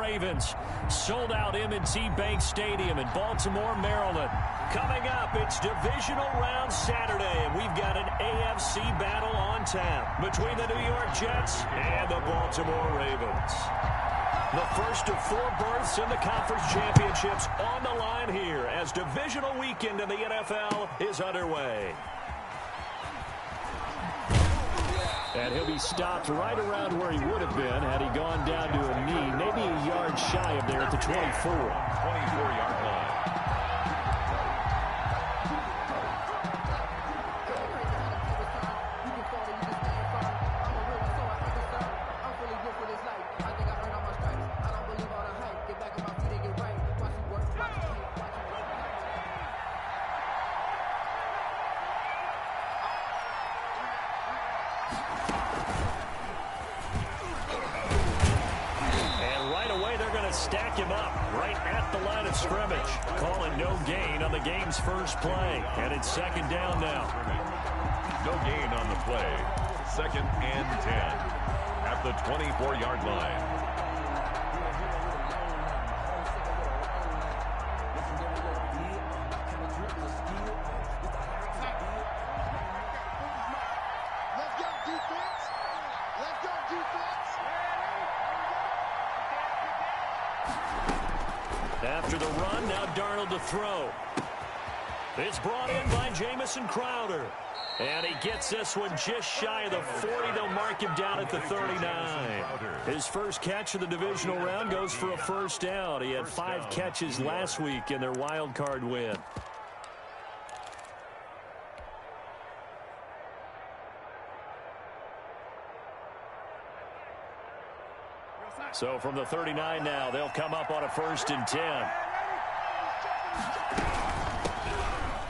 Ravens. Sold out M&T Bank Stadium in Baltimore, Maryland. Coming up, it's divisional round Saturday, and we've got an AFC battle on tap between the New York Jets and the Baltimore Ravens. The first of 4 berths in the conference championships on the line here as divisional weekend in the NFL is underway. And he'll be stopped right around where he would have been had he gone down to a knee, maybe a yard shy of there at the 24. 24-yard line. Stack him up right at the line of scrimmage. Calling no gain on the game's first play. And it's second down now. No gain on the play. 2nd and 10 at the 24-yard line. After the run, now Darnold to throw. It's brought in by Jamison Crowder. And he gets this one just shy of the 40. They'll mark him down at the 39. His first catch of the divisional round goes for a first down. He had 5 catches last week in their wild card win. So from the 39 now, they'll come up on a 1st and 10.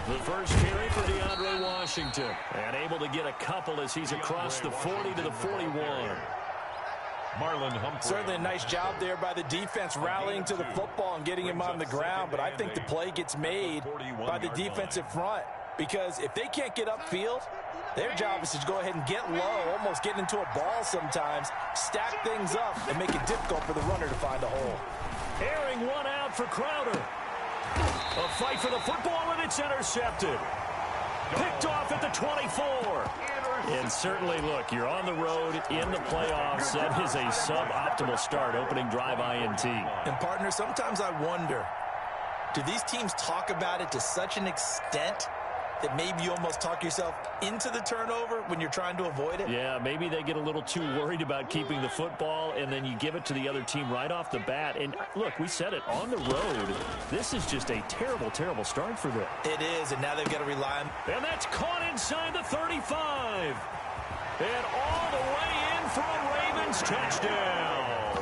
The first carry for DeAndre Washington. And able to get a couple as he's across the 40 to the 41. Marlon Humphrey. Certainly a nice job there by the defense rallying to the football and getting him on the ground. But I think the play gets made by the defensive front. Because if they can't get upfield, their job is to go ahead and get low, almost get into a ball sometimes, stack things up, and make it difficult for the runner to find a hole. Airing one out for Crowder. A fight for the football, and it's intercepted. Picked off at the 24. And certainly, look, you're on the road in the playoffs. That is a suboptimal start, opening drive INT. And, partner, sometimes I wonder, do these teams talk about it to such an extent that maybe you almost talk yourself into the turnover when you're trying to avoid it? Yeah, maybe they get a little too worried about keeping the football, and then you give it to the other team right off the bat. And, look, we said it, on the road, this is just a terrible, terrible start for them. It is, and now they've got to rely on... And that's caught inside the 35. And all the way in for a Ravens touchdown.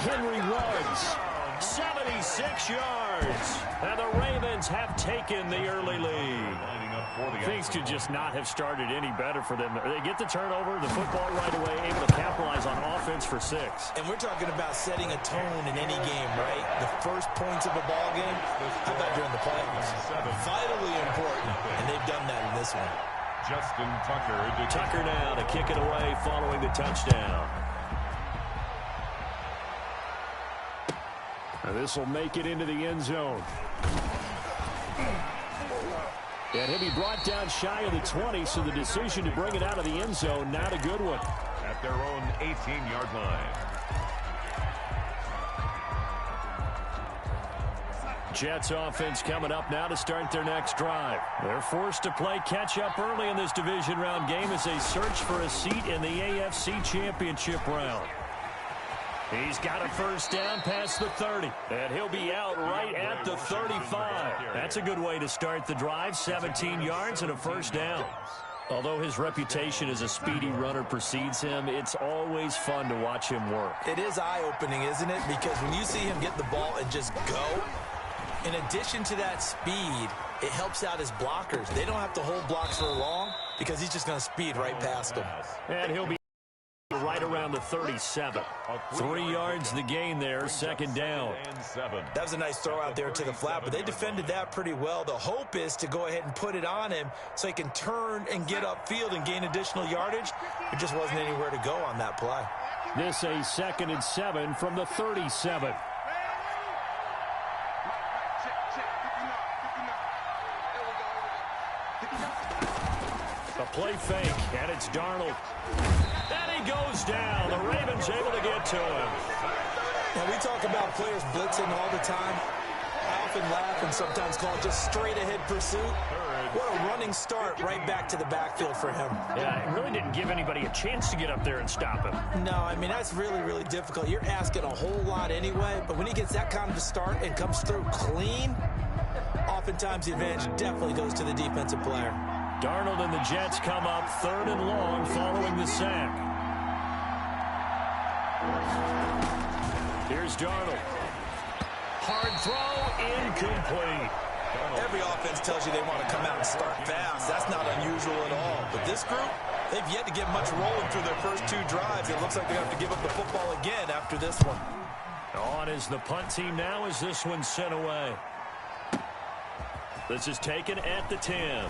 Henry Ruggs. 76 yards. And the Ravens have taken the early lead. Things could just not have started any better for them. They get the turnover, the football right away, able to capitalize on offense for 6. And we're talking about setting a tone in any game, right? The first points of a ball game, how about during the playoffs? Vitally important, and they've done that in this one. Justin Tucker. Tucker now to kick it away following the touchdown. This will make it into the end zone. And he'll be brought down shy of the 20, so the decision to bring it out of the end zone, not a good one. At their own 18-yard line. Jets offense coming up now to start their next drive. They're forced to play catch-up early in this division round game as they search for a seat in the AFC Championship round. He's got a first down past the 30, and he'll be out right at the 35. That's a good way to start the drive, 17 yards and a first down. Although his reputation as a speedy runner precedes him, it's always fun to watch him work. It is eye-opening, isn't it? Because when you see him get the ball and just go, in addition to that speed, it helps out his blockers. They don't have to hold blocks for long because he's just going to speed right past them. And he'll be right around the 37. 3 yards the gain there, second down. That was a nice throw out there to the flat, but they defended that pretty well. The hope is to go ahead and put it on him so he can turn and get upfield and gain additional yardage. There just wasn't anywhere to go on that play. This a 2nd and 7 from the 37. A play fake, and it's Darnold. And he goes down. The Ravens able to get to him. Now, we talk about players blitzing all the time. I often laugh and sometimes call it just straight-ahead pursuit. What a running start right back to the backfield for him. Yeah, it really didn't give anybody a chance to get up there and stop him. No, I mean, that's really, really difficult. You're asking a whole lot anyway, but when he gets that kind of a start and comes through clean, oftentimes the advantage definitely goes to the defensive player. Darnold and the Jets come up 3rd and long following the sack. Here's Darnold. Hard throw, incomplete. Every offense tells you they want to come out and start fast. That's not unusual at all. But this group, they've yet to get much rolling through their first 2 drives. It looks like they're going to have to give up the football again after this one. On is the punt team now as this one's sent away. This is taken at the 10.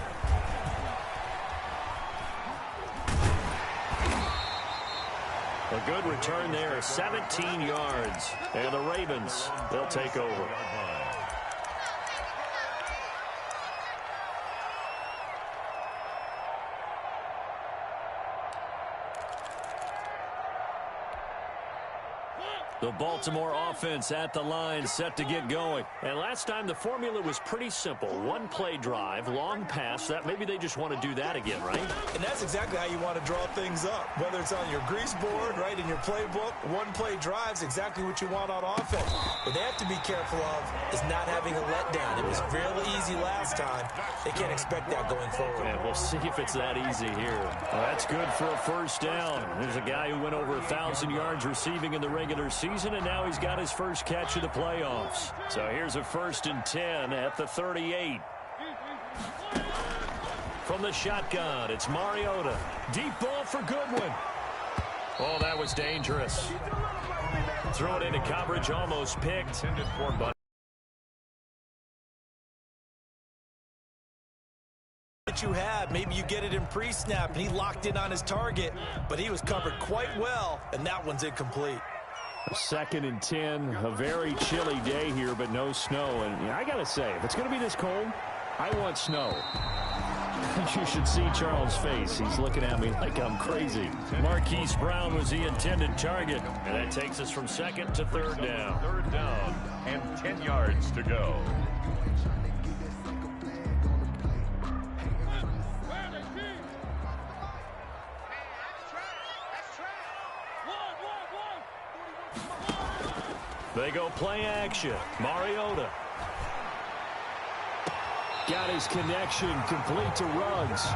A good return there, 17 yards. And the Ravens, they'll take over. The Baltimore offense at the line, set to get going. And last time the formula was pretty simple. 1 play drive, long pass. That maybe they just want to do that again, right? And that's exactly how you want to draw things up. Whether it's on your grease board, right, in your playbook, 1 play drive's exactly what you want on offense. What they have to be careful of is not having a letdown. It was real easy last time. They can't expect that going forward. And we'll see if it's that easy here. Well, that's good for a first down. There's a guy who went over 1,000 yards receiving in the regular season, and now he's got his first catch of the playoffs. So here's a 1st and 10 at the 38. From the shotgun, it's Mariota. Deep ball for Goodwin. Oh, that was dangerous. Throw it into coverage, almost picked. That you have, maybe you get it in pre-snap, and he locked in on his target, but he was covered quite well, and that one's incomplete. 2nd and 10, a very chilly day here, but no snow. And I got to say, if it's going to be this cold, I want snow. You should see Charles' face. He's looking at me like I'm crazy. Marquise Brown was the intended target, and that takes us from 2nd to 3rd down. 3rd down and 10 yards to go. They go play action. Mariota. Got his connection complete to Ruggs.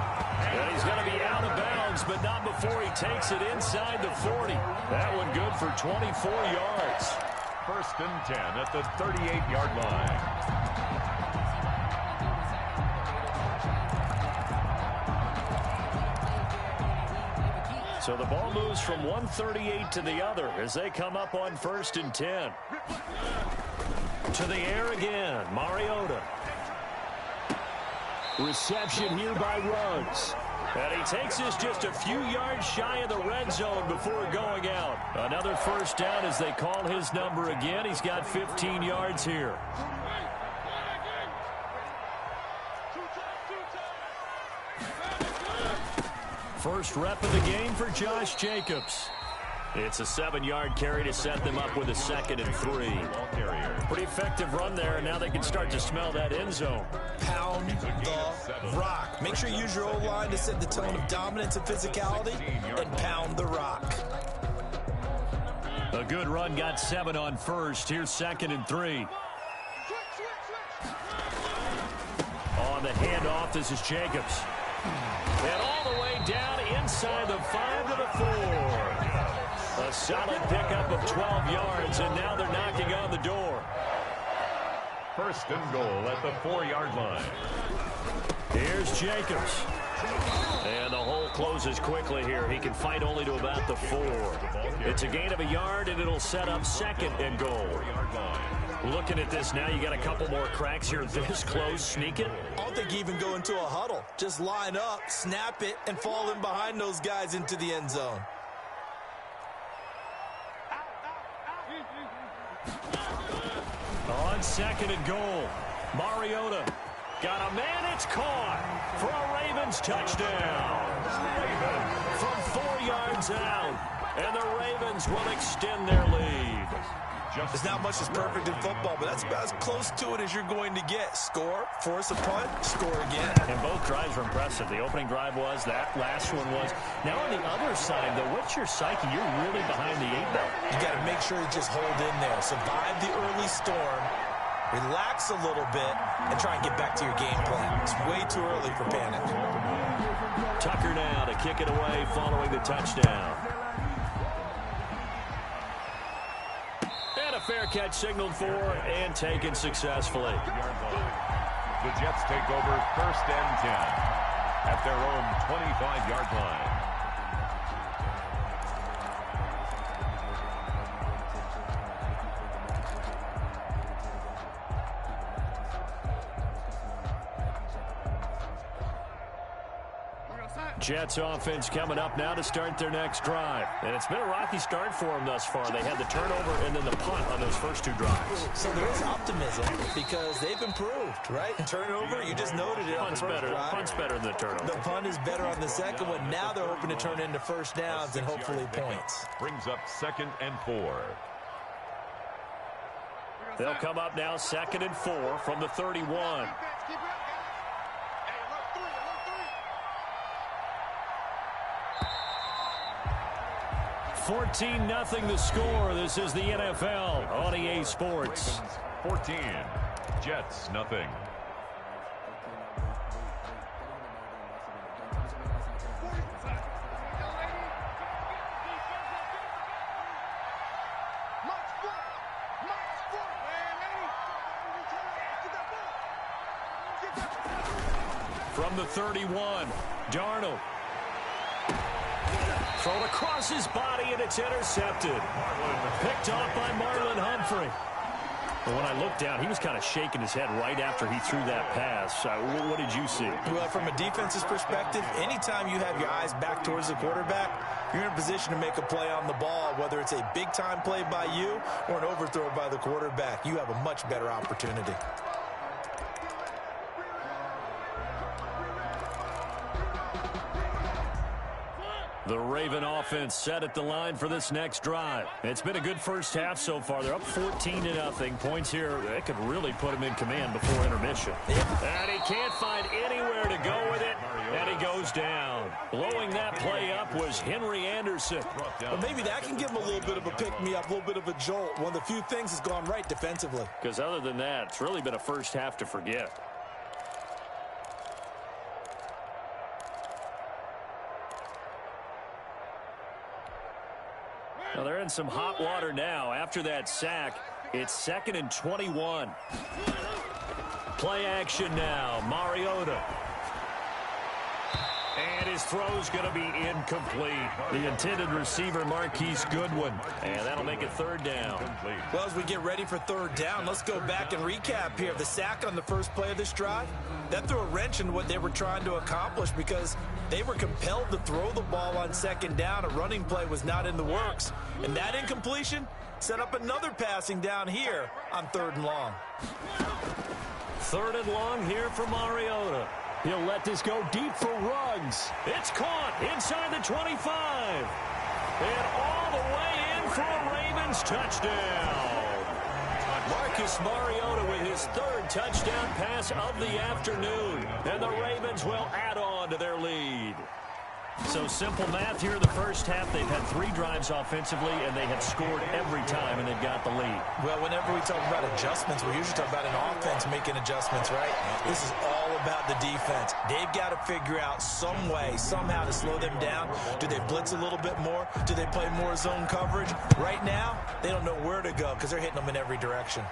And he's going to be out of bounds, but not before he takes it inside the 40. That one good for 24 yards. 1st and 10 at the 38-yard line. So the ball moves from 138 to the other as they come up on 1st and 10. To the air again, Mariota. Reception here by Ruggs. And he takes this just a few yards shy of the red zone before going out. Another 1st down as they call his number again. He's got 15 yards here. First rep of the game for Josh Jacobs. It's a 7-yard carry to set them up with a 2nd and 3. Pretty effective run there, and now they can start to smell that end zone. Pound the rock. Make sure you use your O-line to set the tone of dominance and physicality, and pound the rock. A good run, got 7 on 1st. Here's 2nd and 3. On the handoff, this is Jacobs. And all the way down inside the 5 to the 4. A solid pickup of 12 yards, and now they're knocking on the door. 1st and goal at the 4-yard line. Here's Jacobs. And the hole closes quickly here. He can fight only to about the 4. It's a gain of a yard, and it'll set up 2nd and goal. Looking at this now, you got a couple more cracks here this close. Sneak it. I don't think you even go into a huddle. Just line up, snap it, and fall in behind those guys into the end zone. On second and goal, Mariota got a man. It's caught for a Ravens touchdown. From 4 yards out, and the Ravens will extend their lead. There's not much that's perfect in football, but that's about as close to it as you're going to get. Score, force a punt, score again. And both drives were impressive. The opening drive was, that last one was. Now on the other side, though, what's your psyche? You're really behind the 8-ball. You got to make sure you just hold in there. Survive the early storm, relax a little bit, and try and get back to your game plan. It's way too early for panic. Tucker now to kick it away following the touchdown. And a fair catch signaled for and taken successfully. The Jets take over 1st and 10 at their own 25-yard line. Jets offense coming up now to start their next drive. And it's been a rocky start for them thus far. They had the turnover and then the punt on those first 2 drives. So there is optimism because they've improved, right? Turnover, you just noted it. Punt's better than the turnover. The punt is better on the second one. Now they're hoping to turn into first downs and hopefully points. Brings up 2nd and 4. They'll come up now 2nd and 4 from the 31. 14-0 the score. This is the NFL on EA Sports. 14, Jets nothing. From the 31, Darnold. Thrown across his body, and it's intercepted. Picked off by Marlon Humphrey. Well, when I looked down, he was kind of shaking his head right after he threw that pass. What did you see? Well, from a defense's perspective, anytime you have your eyes back towards the quarterback, you're in a position to make a play on the ball, whether it's a big-time play by you or an overthrow by the quarterback. You have a much better opportunity. The Raven offense set at the line for this next drive. It's been a good first half so far. They're up 14-0. Points here, they could really put him in command before intermission. And he can't find anywhere to go with it, and he goes down. Blowing that play up was Henry Anderson. Well, maybe that can give him a little bit of a pick-me-up, a little bit of a jolt. One of the few things has gone right defensively. Because other than that, it's really been a first half to forget. Well, they're in some hot water now. After that sack, it's 2nd and 21. Play action now. Mariota. And his throw's going to be incomplete. The intended receiver, Marquise Goodwin. And that'll make it 3rd down. Well, as we get ready for 3rd down, let's go back and recap here. The sack on the first play of this drive, that threw a wrench in what they were trying to accomplish because they were compelled to throw the ball on 2nd down. A running play was not in the works. And that incompletion set up another passing down here on 3rd and long. 3rd and long here for Mariota. He'll let this go deep for Ruggs. It's caught inside the 25. And all the way in for a Ravens touchdown. Marcus Mariota with his 3rd touchdown pass of the afternoon. And the Ravens will add on to their lead. So simple math here in the first half. They've had 3 drives offensively, and they have scored every time, and they've got the lead. Well, whenever we talk about adjustments, we usually talk about an offense making adjustments, right? This is all about the defense. They've got to figure out some way, somehow to slow them down. Do they blitz a little bit more? Do they play more zone coverage? Right now, they don't know where to go because they're hitting them in every direction.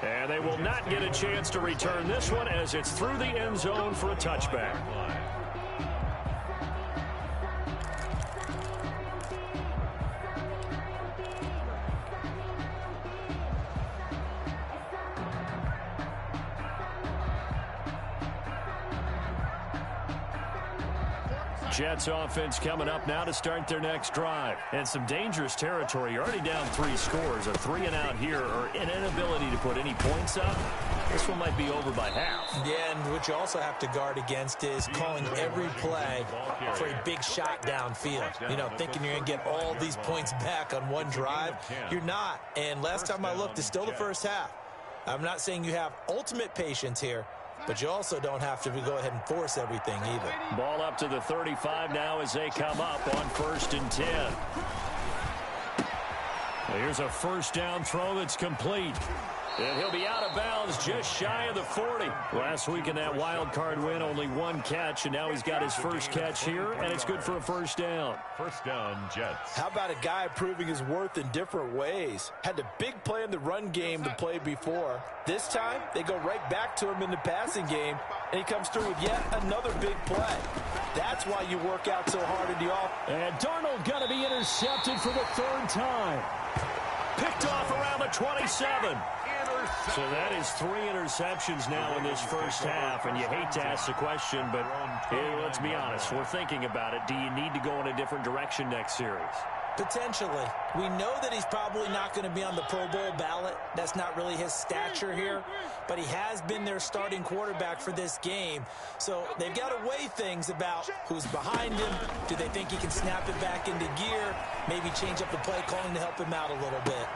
And they will not get a chance to return this one as it's through the end zone for a touchback. Jets offense coming up now to start their next drive. And some dangerous territory. You're already down 3 scores. A 3-and-out here or an inability to put any points up. This one might be over by half. Yeah, and what you also have to guard against is calling every play for a big shot downfield. You know, thinking you're going to get all these points back on one drive. You're not. And last time I looked, it's still the first half. I'm not saying you have ultimate patience here, but you also don't have to go ahead and force everything either. Ball up to the 35 now as they come up on 1st and 10. Well, here's a first down throw that's complete. And he'll be out of bounds just shy of the 40. Last week in that wild card win, only 1 catch, and now he's got his first catch here, and it's good for a first down. First down, Jets. How about a guy proving his worth in different ways? Had a big play in the run game to play before. This time, they go right back to him in the passing game, and he comes through with yet another big play. That's why you work out so hard in the offense. And Darnold going to be intercepted for the 3rd time. Picked off around the 27. So that is 3 interceptions now in this first half, and you hate to ask the question, but let's be honest, we're thinking about it. Do you need to go in a different direction next series? Potentially. We know that he's probably not going to be on the Pro Bowl ballot. That's not really his stature here, but he has been their starting quarterback for this game. So they've got to weigh things about who's behind him. Do they think he can snap it back into gear? Maybe change up the play calling to help him out a little bit.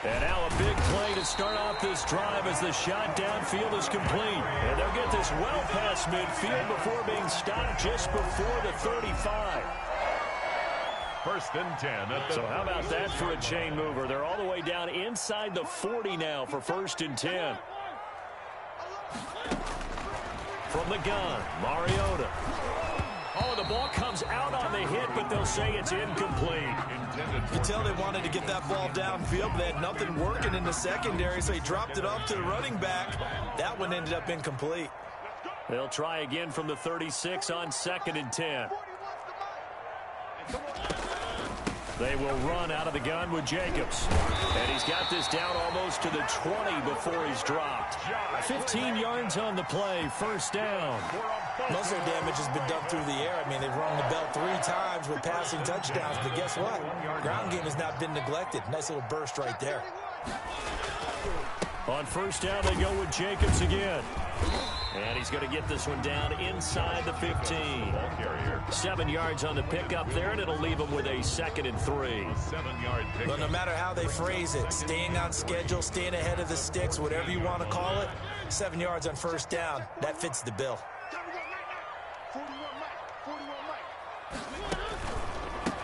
And now a big play to start off this drive as the shot downfield is complete. And they'll get this well past midfield before being stopped just before the 35. 1st and 10. So how about that for a chain mover? They're all the way down inside the 40 now for 1st and 10. From the gun, Mariota. Oh, the ball comes out on the hit, but they'll say it's incomplete. You can tell they wanted to get that ball downfield, but they had nothing working in the secondary, so he dropped it off to the running back. That one ended up incomplete. They'll try again from the 36 on 2nd and 10. They will run out of the gun with Jacobs. And he's got this down almost to the 20 before he's dropped. 15 yards on the play, 1st down. Most of the damage has been done through the air. I mean, they've rung the bell 3 times with passing touchdowns, but guess what? Ground game has not been neglected. Nice little burst right there. On 1st down, they go with Jacobs again. And he's going to get this one down inside the 15. 7 yards on the pickup there, and it'll leave him with a 2nd and 3. 7-yard pickup. But no matter how they phrase it, staying on schedule, staying ahead of the sticks, whatever you want to call it, 7 yards on 1st down, that fits the bill.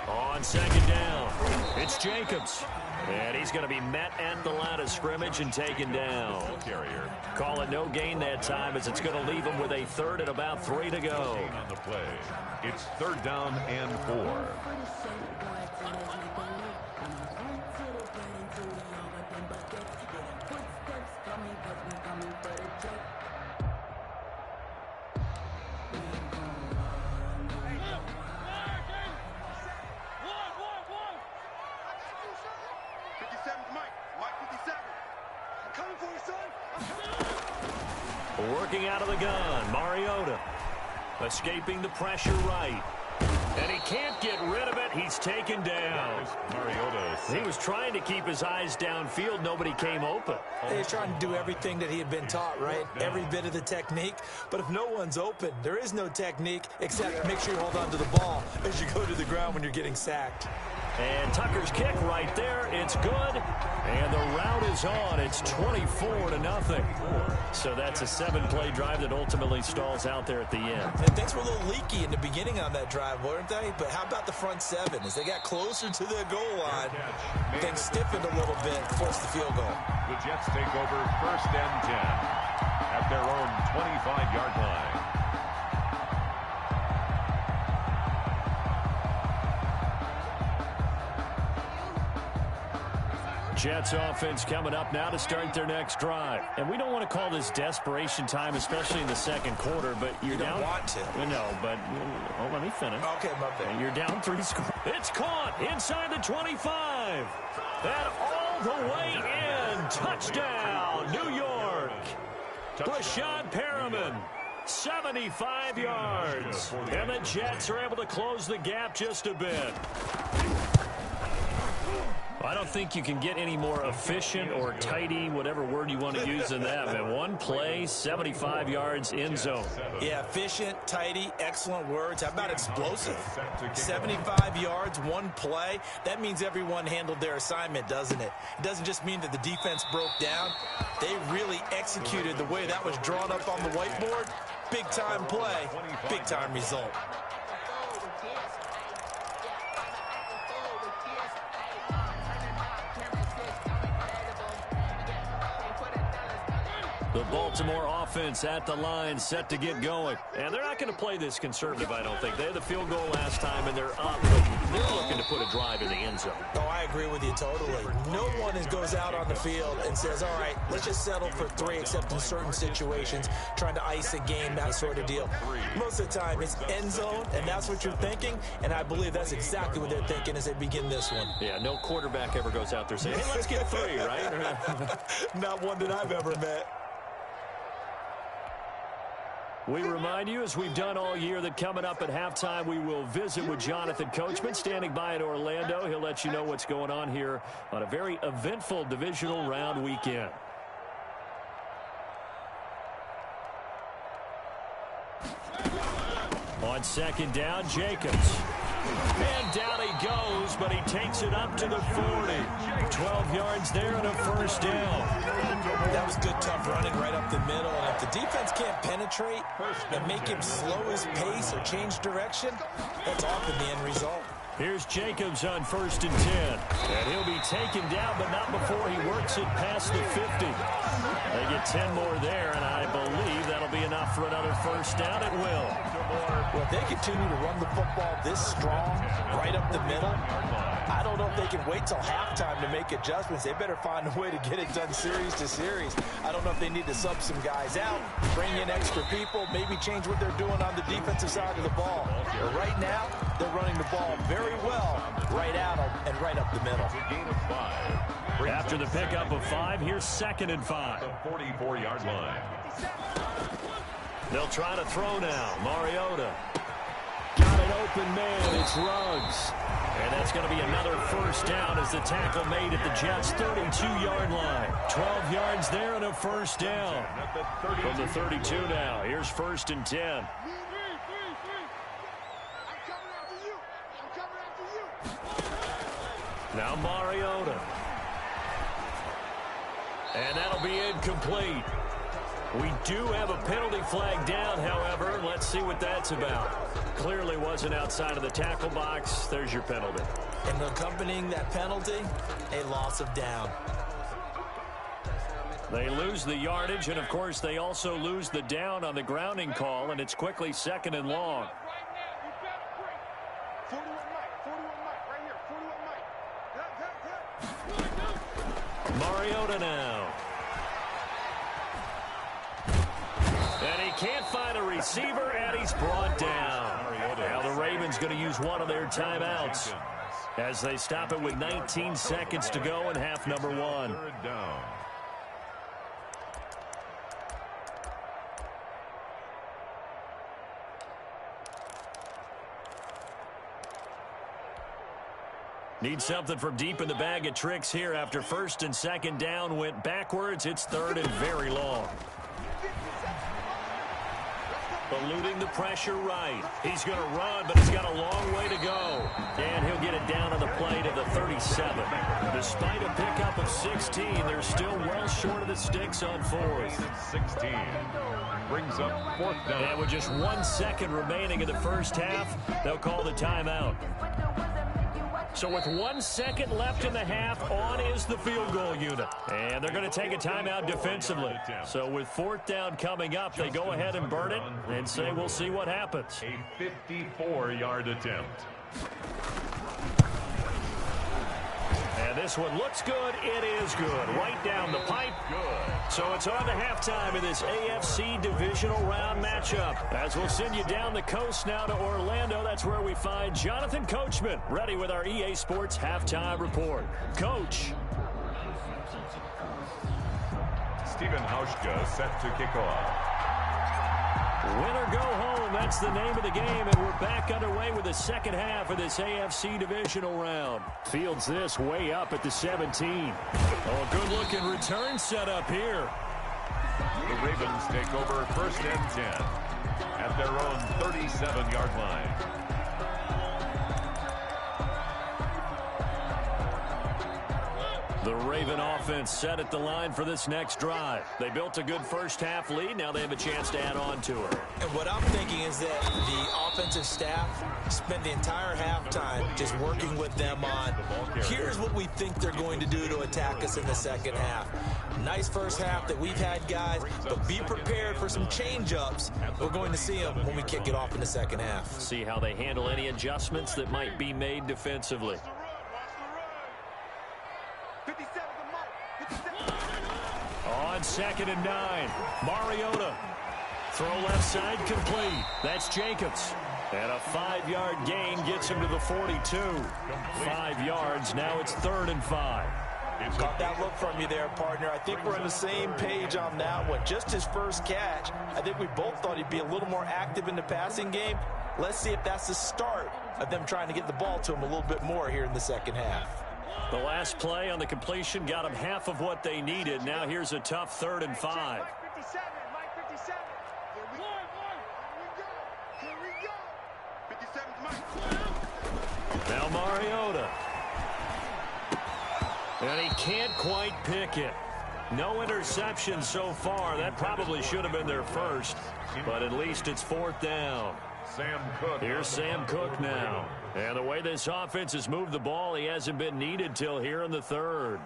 On 2nd down, it's Jacobs. And he's going to be met at the line of scrimmage and taken down. Call it no gain that time as it's going to leave him with a 3rd and about 3 to go. On the play, it's 3rd down and 4. Working out of the gun, Mariota. Escaping the pressure right. And he can't get rid of it. He's taken down. Mariota. He was trying to keep his eyes downfield. Nobody came open. He's trying to do everything that he had been taught, right? Every bit of the technique. But if no one's open, there is no technique except make sure you hold on to the ball as you go to the ground when you're getting sacked. And Tucker's kick right there. It's good. And the route is on. It's 24-0. So that's a 7-play drive that ultimately stalls out there at the end. And things were a little leaky in the beginning on that drive, weren't they? But how about the front 7? As they got closer to the goal line, things stiffened a little bit, forced the field goal. The Jets take over 1st and 10 at their own 25-yard line. Jets offense coming up now to start their next drive. And we don't want to call this desperation time, especially in the 2nd quarter, but you're down. You don't want to. No, but let me finish. Okay, my bad. You're down 3 scores. It's caught inside the 25. And all the way in. Touchdown, New York. Brashad Perriman. 75 yards. And the Jets are able to close the gap just a bit. I don't think you can get any more efficient or tidy, whatever word you want to use in that, man. One play, 75 yards, end zone. Yeah, efficient, tidy, excellent words. How about explosive? 75 yards, one play. That means everyone handled their assignment, doesn't it? It doesn't just mean that the defense broke down. They really executed the way that was drawn up on the whiteboard. Big-time play, big-time result. The Baltimore offense at the line, set to get going. And they're not going to play this conservative, I don't think. They had the field goal last time, and they're up. But they're looking to put a drive in the end zone. Oh, I agree with you totally. No one goes out on the field and says, all right, let's just settle for 3, except in certain situations, trying to ice a game, that sort of deal. Most of the time, it's end zone, and that's what you're thinking. And I believe that's exactly what they're thinking as they begin this one. Yeah, no quarterback ever goes out there saying, hey, let's get 3, right? Not one that I've ever met. We remind you, as we've done all year, that coming up at halftime, we will visit with Jonathan Coachman, standing by in Orlando. He'll let you know what's going on here on a very eventful divisional round weekend. On second down, Jacobs. And down he goes, but he takes it up to the 40. 12 yards there and a first down. That was good, tough running right up the middle. And if the defense can't penetrate and make him slow his pace or change direction, that's often the end result. Here's Jacobs on 1st and 10. And he'll be taken down, but not before he works it past the 50. They get 10 more there, and I believe that'll be enough for another first down. It will. Well, if they continue to run the football this strong, right up the middle, I don't know if they can wait till halftime to make adjustments. They better find a way to get it done series to series. I don't know if they need to sub some guys out, bring in extra people, maybe change what they're doing on the defensive side of the ball. But right now, they're running the ball very well right out and right up the middle. After the pickup of 5, here's 2nd and 5. The 44-yard line. They'll try to throw now. Mariota. Got an open man. It's Ruggs. And that's going to be another first down as the tackle made at the Jets' 32-yard line. 12 yards there and a first down. From the 32 now. Here's 1st and 10. Now Mariota. And that'll be incomplete. We do have a penalty flag down, however. Let's see what that's about. Clearly wasn't outside of the tackle box. There's your penalty. And accompanying that penalty, a loss of down. They lose the yardage, and, of course, they also lose the down on the grounding call, and it's quickly 2nd and long. Mariota now. And he can't find a receiver, and he's brought down. Now the Ravens going to use one of their timeouts as they stop it with 19 seconds to go in half number 1. Need something from deep in the bag of tricks here after 1st and 2nd down went backwards. It's 3rd and very long. Eluding the pressure right. He's going to run, but he's got a long way to go. And he'll get it down on the play to the 37. Despite a pickup of 16, they're still well short of the sticks on 4th. 16 brings up 4th down. And with just 1 second remaining in the first half, they'll call the timeout. So with 1 second left in the half, on is the field goal unit. And they're going to take a timeout defensively. So with 4th down coming up, they go ahead and burn it and say we'll see what happens. A 54-yard attempt. And this one looks good. It is good. Right down the pipe. Good. So it's on to halftime in this AFC divisional round matchup. As we'll send you down the coast now to Orlando. That's where we find Jonathan Coachman ready with our EA Sports halftime report. Coach. Stephen Hauschka set to kick off. Win or go home, that's the name of the game, and we're back underway with the second half of this AFC divisional round. Fields this way up at the 17. Oh, good-looking return set up here. The Ravens take over 1st and 10 at their own 37-yard line. The Raven offense set at the line for this next drive. They built a good first-half lead. Now they have a chance to add on to it. And what I'm thinking is that the offensive staff spent the entire halftime just working with them on, here's what we think they're going to do to attack us in the second half. Nice first half that we've had, guys, but be prepared for some change-ups. We're going to see them when we kick it off in the second half. See how they handle any adjustments that might be made defensively. On 2nd and 9, Mariota. Throw left side complete. That's Jacobs. And a 5-yard gain gets him to the 42. 5 yards. Now it's 3rd and 5. Caught that look from you there, partner. I think we're on the same page on that one. Just his first catch. I think we both thought he'd be a little more active in the passing game. Let's see if that's the start of them trying to get the ball to him a little bit more here in the second half. The last play on the completion got them half of what they needed. Now here's a tough 3rd and 5. Now Mariota. And he can't quite pick it. No interception so far. That probably should have been their first. But at least it's 4th down. Sam Cook. Here's Sam Cook now. And the way this offense has moved the ball, he hasn't been needed till here in the 3rd.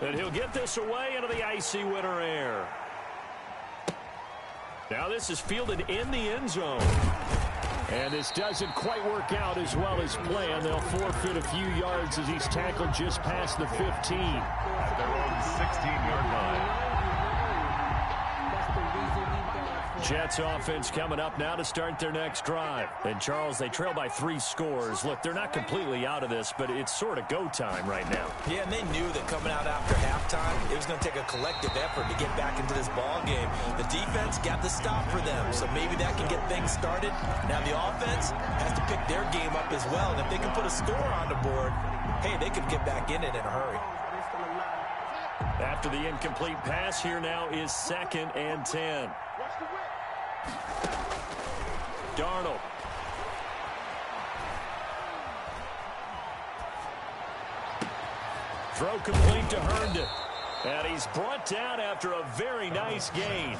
And he'll get this away into the icy winter air. Now this is fielded in the end zone. And this doesn't quite work out as well as planned. They'll forfeit a few yards as he's tackled just past the 15. At their own 16-yard line. Jets offense coming up now to start their next drive. And, Charles, they trail by 3 scores. Look, they're not completely out of this, but it's sort of go time right now. Yeah, and they knew that coming out after halftime, it was going to take a collective effort to get back into this ball game. The defense got the stop for them, so maybe that can get things started. Now the offense has to pick their game up as well, and if they can put a score on the board, hey, they can get back in it in a hurry. After the incomplete pass, here now is 2nd and 10. Darnold. Throw complete to Herndon. And he's brought down after a very nice gain.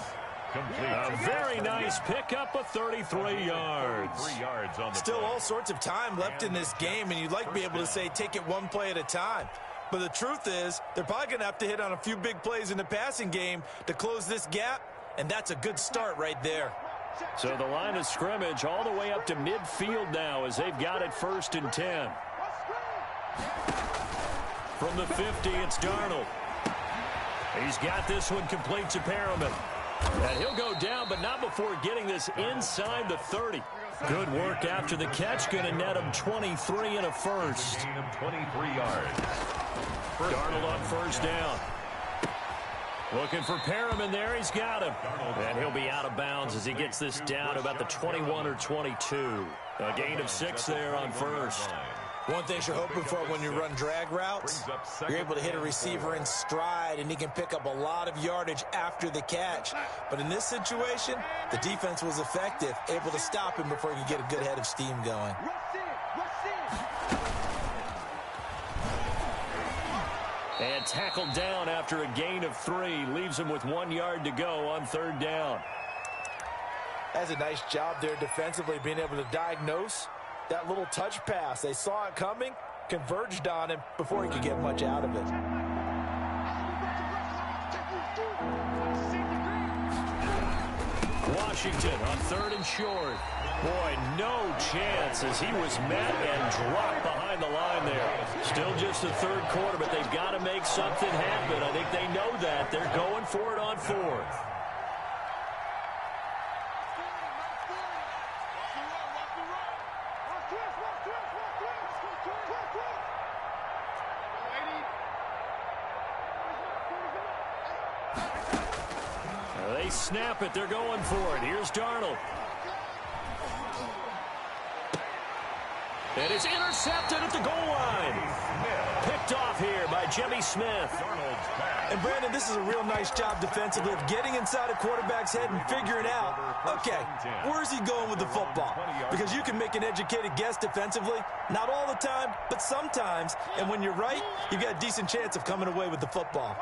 A very nice pickup of 33 yards. 3 yards on the Still play. all sorts of time left in this game, and you'd like to be able to say take it one play at a time. But the truth is, they're probably going to have to hit on a few big plays in the passing game to close this gap, and that's a good start right there. So the line of scrimmage all the way up to midfield now as they've got it 1st and 10. From the 50, it's Darnold. He's got this one complete to Perriman. And he'll go down, but not before getting this inside the 30. Good work after the catch. Going to net him 23 and a first. Gain of 23 yards. Darnold on 1st down. Looking for Perriman there. He's got him. And he'll be out of bounds as he gets this down to about the 21 or 22. A gain of 6 there on 1st. One thing you're hoping for when you run drag routes, you're able to hit a receiver in stride, and he can pick up a lot of yardage after the catch. But in this situation, the defense was effective, able to stop him before he could get a good head of steam going. And tackled down after a gain of 3. Leaves him with 1 yard to go on 3rd down. That's a nice job there defensively, being able to diagnose that little touch pass. They saw it coming, converged on him before he could get much out of it. Washington on 3rd and short. Boy, no chance as he was met and dropped behind the line there. Still just the 3rd quarter, but they've got to make something happen. I think they know that. They're going for it on 4th. They they snap it. They're going for it. Here's Darnold. And it's intercepted at the goal line. Picked off here by Jimmy Smith. And, Brandon, this is a real nice job defensively of getting inside a quarterback's head and figuring out, okay, where's he going with the football? Because you can make an educated guess defensively. Not all the time, but sometimes. And when you're right, you've got a decent chance of coming away with the football.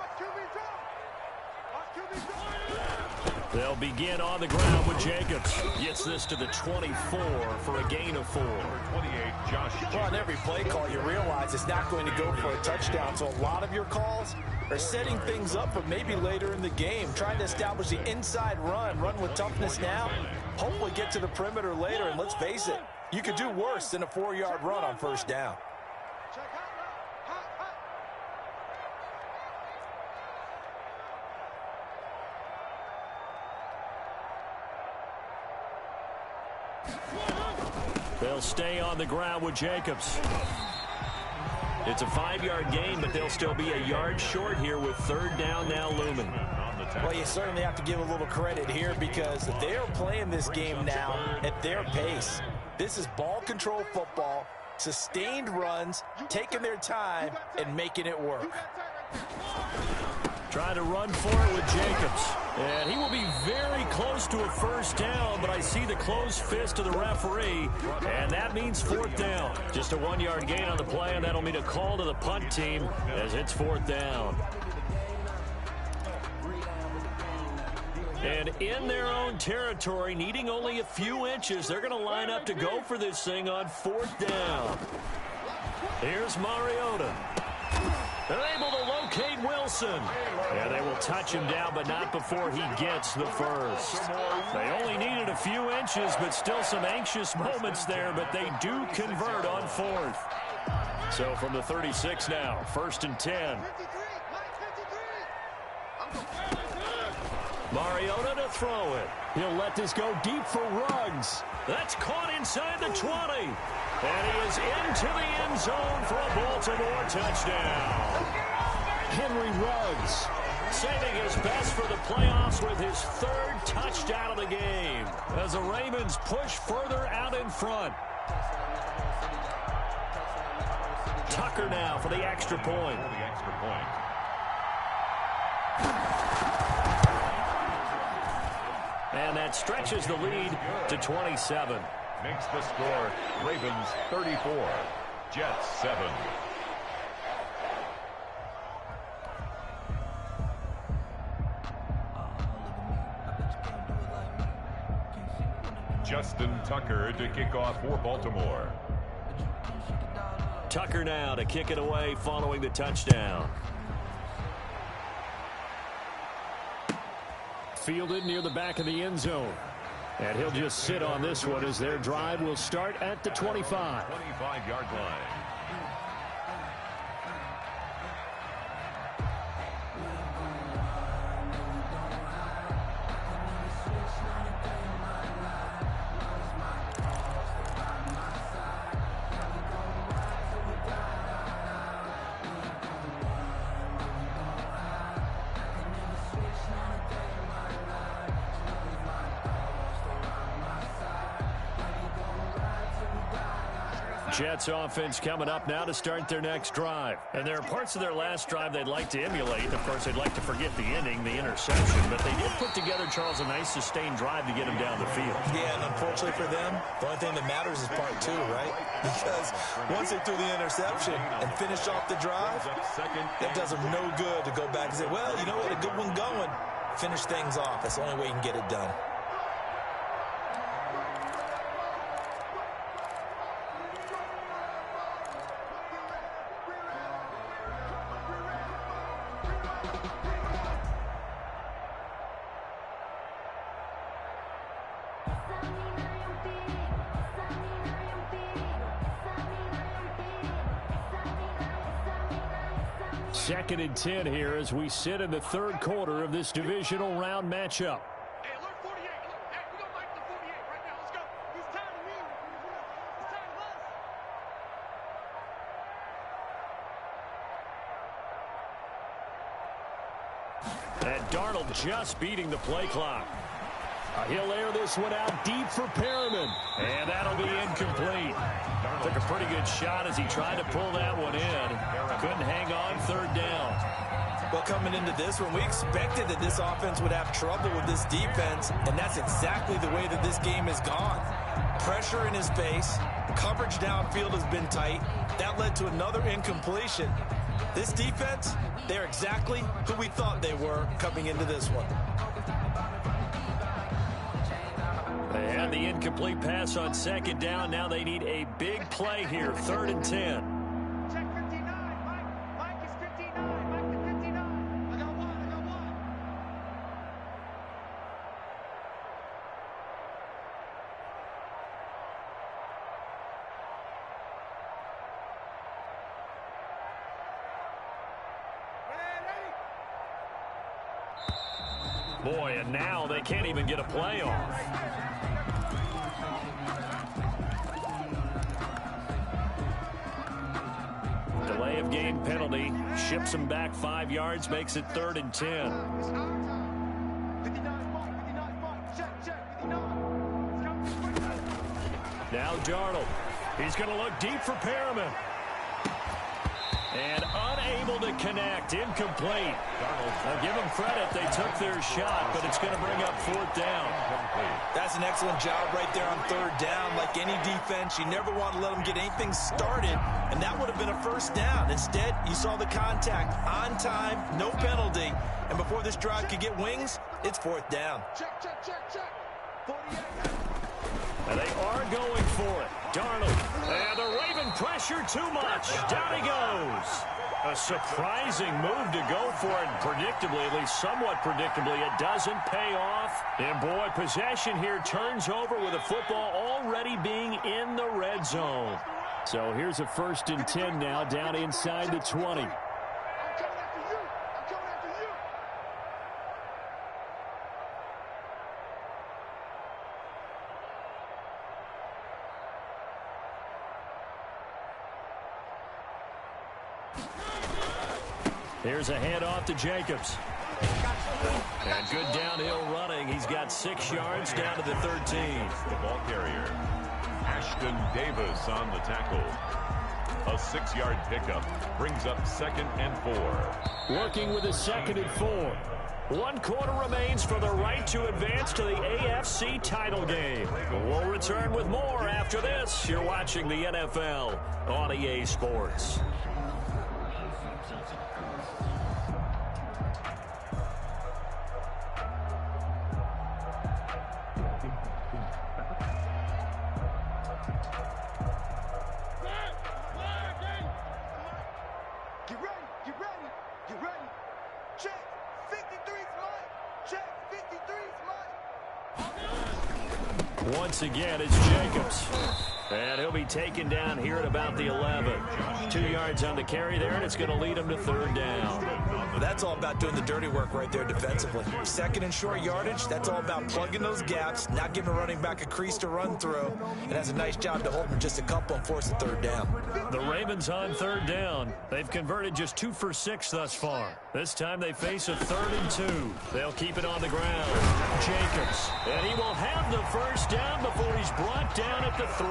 They'll begin on the ground with Jacobs. Gets this to the 24 for a gain of 4. 28, Josh. Well, on every play call, you realize it's not going to go for a touchdown. So a lot of your calls are setting things up for maybe later in the game, trying to establish the inside run with toughness now, hopefully get to the perimeter later. And let's face it, you could do worse than a 4-yard run on first down. They'll stay on the ground with Jacobs. It's a 5-yard gain, but they'll still be a yard short here with third down now looming. Well, you certainly have to give a little credit here because they're playing this game now at their pace. This is ball control football, sustained runs, taking their time, and making it work. Trying to run for it with Jacobs. And he will be very close to a first down, but I see the closed fist of the referee, and that means fourth down. Just a 1-yard gain on the play, and that'll mean a call to the punt team as it's fourth down. And in their own territory, needing only a few inches, they're going to line up to go for this thing on fourth down. Here's Mariota. They're able to locate Wilson. And they will touch him down, but not before he gets the first. They only needed a few inches, but still some anxious moments there, but they do convert on fourth. So from the 36 now, 1st and 10. Mariota to throw it. He'll let this go deep for Ruggs. That's caught inside the 20. And he is into the end zone for a Baltimore touchdown. Henry Ruggs saving his best for the playoffs with his 3rd touchdown of the game as the Ravens push further out in front. Tucker now for the extra point. And that stretches the lead to 27. Makes the score Ravens 34, Jets 7. Justin Tucker to kick off for Baltimore. Tucker now to kick it away following the touchdown. Fielded near the back of the end zone. And he'll just sit on this one as their drive will start at the 25. 25-yard line. Jets offense coming up now to start their next drive. And there are parts of their last drive they'd like to emulate. Of course, they'd like to forget the ending, the interception. But they did put together, Charles, a nice sustained drive to get him down the field. Yeah, and unfortunately for them, the only thing that matters is part 2, right? Because once they threw the interception and finished off the drive, it does them no good to go back and say, well, you know what, a good one going. Finish things off. That's the only way you can get it done. Second and 10 here as we sit in the third quarter of this divisional round matchup. Hey, alert 48. Look, hey, we don't like the 48 right now. Let's go. He's tired of me. He's tired of us. And Darnold just beating the play clock. He'll air this one out deep for Perriman. And that'll be incomplete. Took a pretty good shot as he tried to pull that one in. Couldn't hang on third down. Well, coming into this one, we expected that this offense would have trouble with this defense, and that's exactly the way that this game has gone. Pressure in his face. Coverage downfield has been tight. That led to another incompletion. This defense, they're exactly who we thought they were coming into this one. They had the incomplete pass on second down. Now they need a big play here, 3rd and 10. Check 59. Mike is 59. Mike is 59. I got one. Boy, and now they can't even get a play off. Delay of game penalty. Ships him back 5 yards, makes it 3rd and 10. It's our time. 59 Mike. 59 Mike. Check. 59. Now Darnold. He's going to look deep for Perriman. And unable to connect. Incomplete. Now give them credit. They took their shot, but it's going to bring up 4th down. That's an excellent job right there on 3rd down. Like any defense, you never want to let them get anything started, and that would have been a 1st down. Instead, you saw the contact on time, no penalty, and before this drive could get wings, it's 4th down. Check. 48. And they are going for it. Darnold. And the Raven pressure too much. Down he goes. A surprising move to go for it. Predictably, at least somewhat predictably, it doesn't pay off. And boy, possession here turns over with the football already being in the red zone. So here's a 1st and 10 now, down inside the 20. I'm coming after you. Here's a handoff to Jacobs. And good downhill running. He's got 6 yards down to the 13. The ball carrier, Ashton Davis on the tackle. A 6-yard pickup brings up 2nd and 4. Working with a 2nd and 4. 1 quarter remains for the right to advance to the AFC title game. We'll return with more after this. You're watching the NFL on EA Sports. Get ready. Check. 53's mine. Check. 53's mine. Once again, it's Jacobs. And he'll be taken down here at about the 11. 2 yards on the carry there, and it's going to lead him to 3rd down. That's all about doing the dirty work right there defensively. 2nd and short yardage, that's all about plugging those gaps, not giving a running back a crease to run through. And that's a nice job to hold him just a couple and force a 3rd down. The Ravens on 3rd down. They've converted just 2 for 6 thus far. This time they face a 3rd and 2. They'll keep it on the ground. Jacobs. And he will have the 1st down before he's brought down at the 3.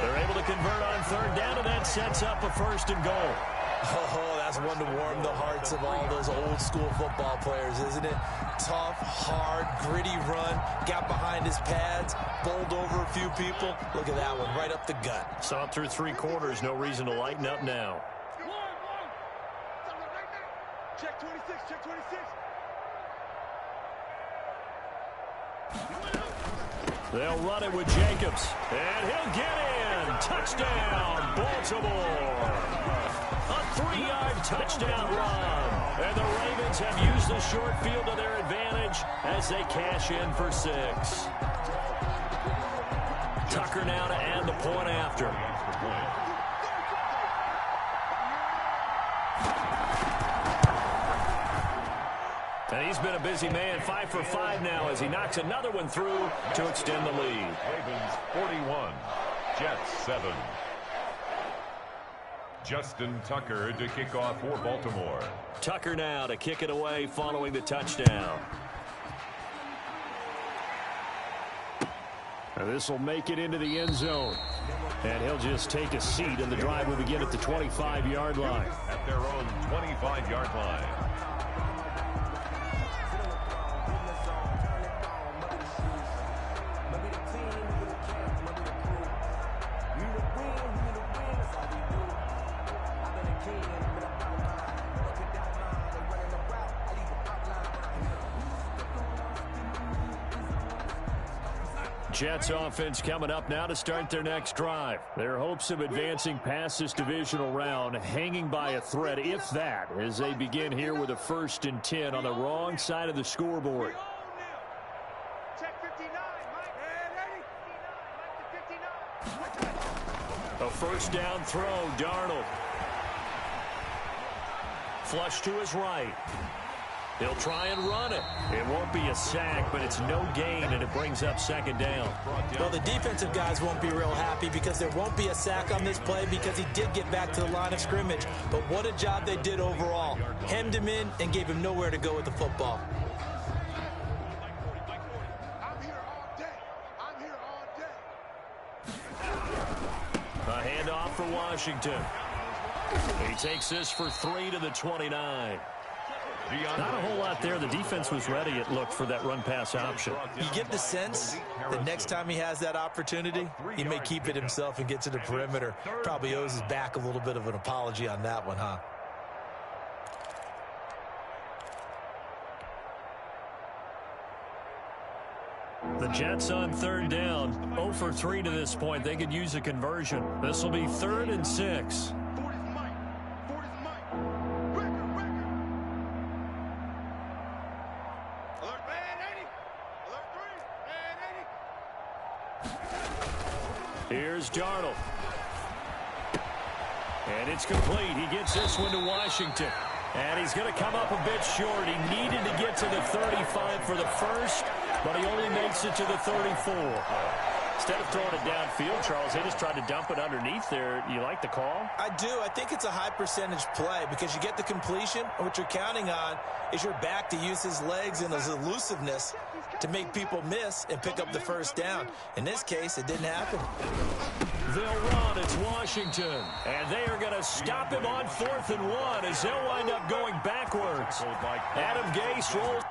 They're able to convert on 3rd down, and that sets up a 1st and goal. Oh, that's one to warm the hearts of all those old school football players, isn't it? Tough, hard, gritty run, got behind his pads, bowled over a few people. Look at that one, right up the gut. Saw it through 3 quarters, no reason to lighten up now. Check 26, check 26. They'll run it with Jacobs, and he'll get in. Touchdown, Baltimore. A 3-yard touchdown run. And the Ravens have used the short field to their advantage as they cash in for 6. Tucker now to add the point after. And he's been a busy man, 5 for 5 now as he knocks another one through to extend the lead. Ravens 41, Jets 7. Justin Tucker to kick off for Baltimore. Tucker now to kick it away following the touchdown. This will make it into the end zone. And he'll just take a seat, and the drive will begin at the 25-yard line. At their own 25-yard line. Jets offense coming up now to start their next drive. Their hopes of advancing past this divisional round hanging by a thread, if that, as they begin here with a 1st and 10 on the wrong side of the scoreboard. Check 59, Mike. Mike to 59. A first down throw, Darnold. Flush to his right. He'll try and run it. It won't be a sack, but it's no gain, and it brings up 2nd down. Well, the defensive guys won't be real happy because there won't be a sack on this play because he did get back to the line of scrimmage. But what a job they did overall. Hemmed him in and gave him nowhere to go with the football. I'm here all day. I'm here all day. A handoff for Washington. He takes this for 3 to the 29. Not a whole lot there. The defense was ready, it looked, for that run-pass option. You get the sense that next time he has that opportunity, he may keep it himself and get to the perimeter. Probably owes his back a little bit of an apology on that one, huh? The Jets on 3rd down. 0 for 3 to this point. They could use a conversion. This will be 3rd and 6. 40's Mike. 40's Mike. Record. Alert man 80. Alert 3. Man 80. Here's Darnold. And it's complete. He gets this one to Washington. And he's going to come up a bit short. He needed to get to the 35 for the first, but he only makes it to the 34. Instead of throwing it downfield, Charles, they just tried to dump it underneath there. You like the call? I do. I think it's a high percentage play because you get the completion, and what you're counting on is your back to use his legs and his elusiveness to make people miss and pick up the first down. In this case, it didn't happen. They'll run. It's Washington. And they are going to stop him on 4th and 1 as they'll wind up going backwards. Adam Gase rolls.